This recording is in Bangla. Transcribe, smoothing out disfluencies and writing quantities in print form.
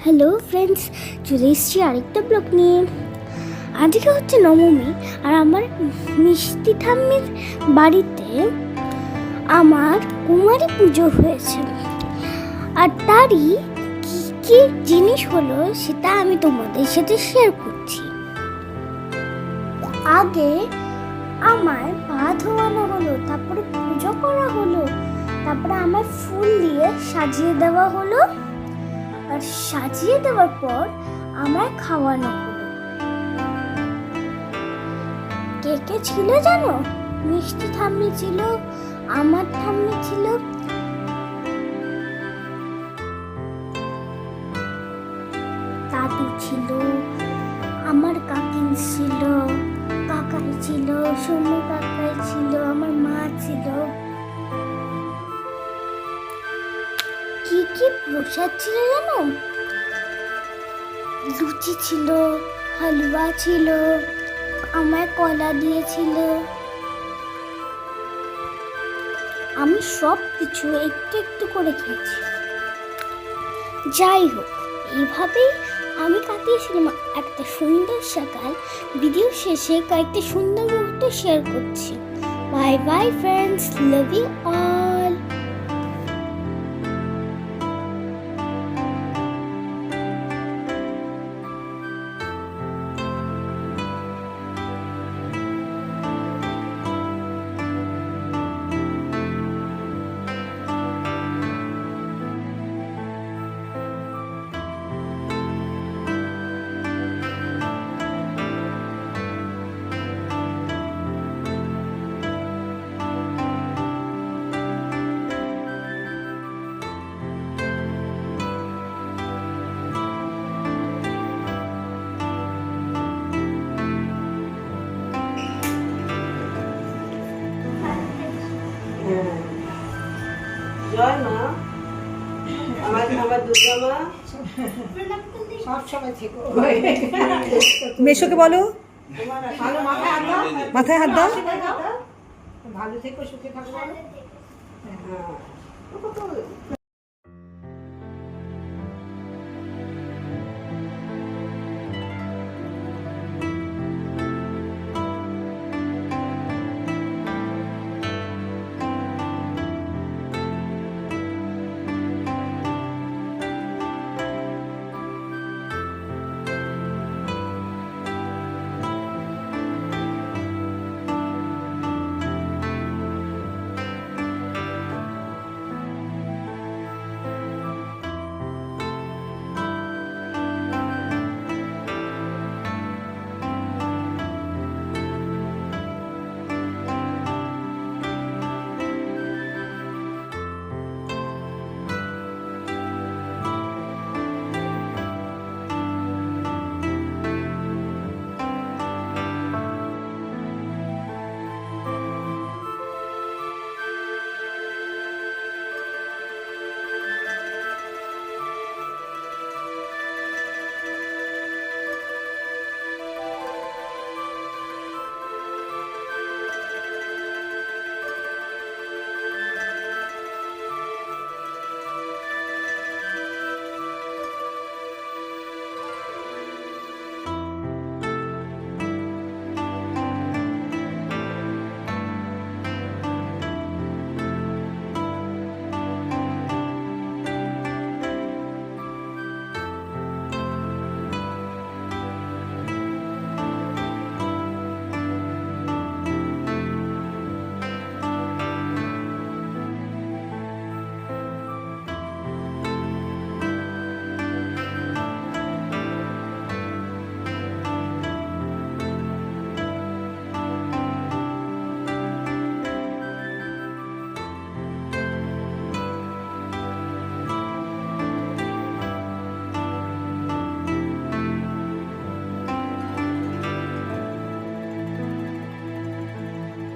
হ্যালো ফ্রেন্ডস, চলে এসেছি আরেকটা ব্লগ নিয়ে। আজকে হচ্ছে নবমী, আর আমার মিষ্টি ঠাম্মির বাড়িতে আমার কুমারী পুজো হয়েছে। আর তারই কী কী জিনিস হলো সেটা আমি তোমাদের সাথে শেয়ার করছি। আগে আমার পা ধোয়ানো হলো, তারপরে পুজো করা হলো, তারপরে আমার ফুল দিয়ে সাজিয়ে দেওয়া হলো, আর সাজিয়ে দেওয়ার পর আমার খাওয়ানো হলো। কে কে ছিল জানো? মিষ্টি ঠাম্মি ছিল, আমার ঠাম্মি ছিল, দাদু ছিল, আমার কাকিন ছিল, কাকাই ছিল, সোনু কাকাই ছিল, আমার মা ছিল। কি কি প্রসাদ ছিল জানো? লুচি ছিল, হালুয়া ছিল, আমায় কলা দিয়েছিল। আমি সব কিছু একটু একটু করে খেয়েছি। যাই হোক, এইভাবেই আমি কাটিয়েছিলাম একটা সুন্দর সকাল। ভিডিও শেষে কয়েকটা সুন্দর মুহূর্ত শেয়ার করছি। Bye bye friends, love you all. জয় মা, আমার দুর্গা মা সব সময় থেকো। মেশোকে বলো, ভালো মাথায় হাত দাও। ভালো থেকো, সুখে থাকো।